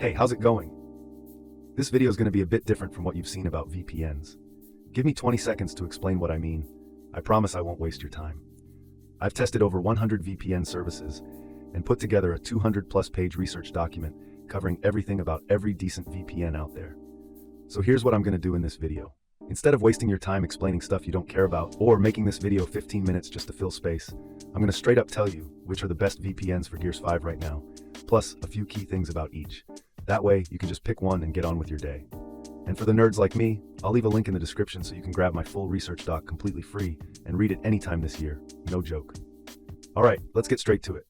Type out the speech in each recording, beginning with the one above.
Hey, how's it going? This video is going to be a bit different from what you've seen about VPNs. Give me 20 seconds to explain what I mean. I promise I won't waste your time. I've tested over 100 VPN services and put together a 200+ page research document covering everything about every decent VPN out there. So here's what I'm going to do in this video. Instead of wasting your time explaining stuff you don't care about or making this video 15 minutes just to fill space, I'm going to straight up tell you which are the best VPNs for Gears 5 right now, plus a few key things about each. That way, you can just pick one and get on with your day. And for the nerds like me, I'll leave a link in the description so you can grab my full research doc completely free and read it anytime this year. No joke. Alright, let's get straight to it.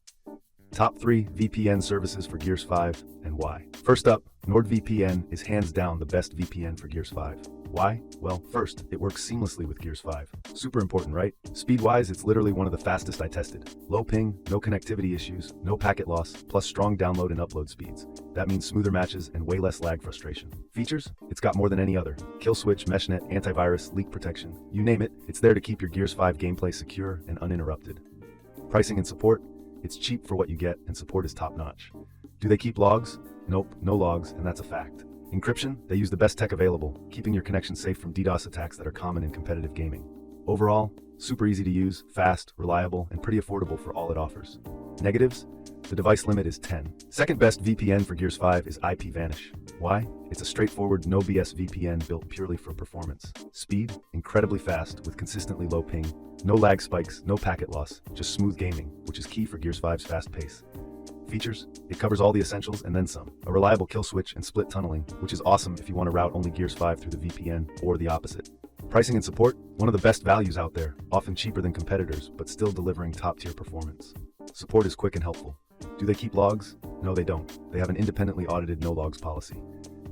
Top 3 VPN services for Gears 5 and why. First up, NordVPN is hands down the best VPN for Gears 5. Why? Well, first, it works seamlessly with Gears 5. Super important, right? Speed-wise, it's literally one of the fastest I tested. Low ping, no connectivity issues, no packet loss, plus strong download and upload speeds. That means smoother matches and way less lag frustration. Features? It's got more than any other. Kill switch, meshnet, antivirus, leak protection. You name it, it's there to keep your Gears 5 gameplay secure and uninterrupted. Pricing and support? It's cheap for what you get and support is top-notch. Do they keep logs? Nope, no logs, and that's a fact. Encryption? They use the best tech available, keeping your connection safe from DDoS attacks that are common in competitive gaming. Overall, super easy to use, fast, reliable, and pretty affordable for all it offers. Negatives? The device limit is 10. Second best VPN for Gears 5 is IPVanish. Why? It's a straightforward, no BS VPN built purely for performance. Speed? Incredibly fast, with consistently low ping. No lag spikes, no packet loss, just smooth gaming, which is key for Gears 5's fast pace. Features? It covers all the essentials and then some. A reliable kill switch and split tunneling, which is awesome if you want to route only Gears 5 through the VPN, or the opposite. Pricing and support? One of the best values out there, often cheaper than competitors, but still delivering top-tier performance. Support is quick and helpful. Do they keep logs? No, they don't. They have an independently audited no-logs policy.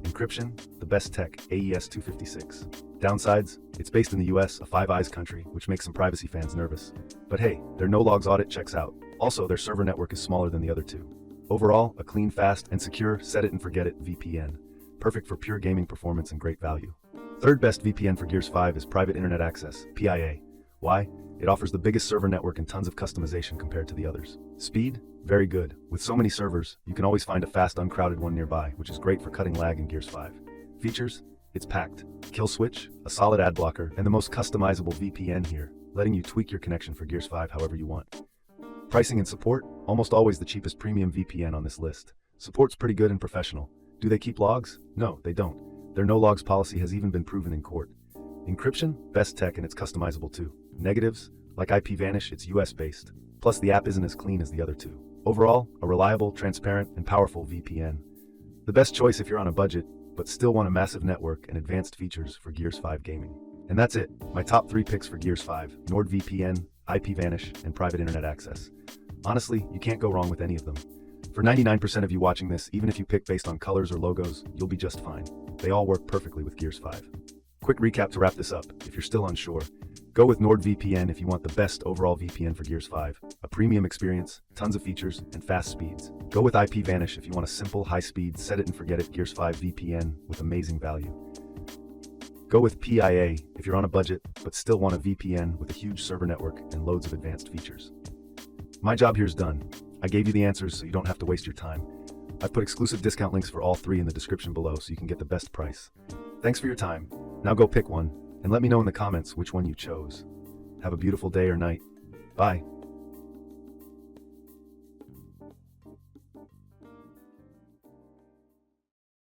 Encryption? The best tech, AES 256. Downsides? It's based in the US, a Five Eyes country, which makes some privacy fans nervous. But hey, their no-logs audit checks out. Also, their server network is smaller than the other two. Overall, a clean, fast, and secure set-it-and-forget-it VPN. Perfect for pure gaming performance and great value. Third best VPN for Gears 5 is Private Internet Access, PIA. Why? It offers the biggest server network and tons of customization compared to the others. Speed? Very good. With so many servers, you can always find a fast, uncrowded one nearby, which is great for cutting lag in Gears 5. Features? It's packed. Kill switch, a solid ad blocker, and the most customizable VPN here, letting you tweak your connection for Gears 5 however you want. Pricing and support? Almost always the cheapest premium VPN on this list. Support's pretty good and professional. Do they keep logs? No, they don't. Their no-logs policy has even been proven in court. Encryption? Best tech and it's customizable too. Negatives? Like IPVanish, it's US-based. Plus the app isn't as clean as the other two. Overall, a reliable, transparent, and powerful VPN. The best choice if you're on a budget, but still want a massive network and advanced features for Gears 5 gaming. And that's it, my top 3 picks for Gears 5, NordVPN, IPVanish, and Private Internet Access. Honestly, you can't go wrong with any of them. For 99% of you watching this, even if you pick based on colors or logos, you'll be just fine. They all work perfectly with Gears 5. Quick recap to wrap this up, if you're still unsure. Go with NordVPN if you want the best overall VPN for Gears 5, a premium experience, tons of features, and fast speeds. Go with IPVanish if you want a simple, high-speed, set-it-and-forget-it Gears 5 VPN with amazing value. Go with PIA if you're on a budget, but still want a VPN with a huge server network and loads of advanced features. My job here's done. I gave you the answers so you don't have to waste your time. I've put exclusive discount links for all 3 in the description below so you can get the best price. Thanks for your time. Now go pick one, and let me know in the comments which one you chose. Have a beautiful day or night. Bye.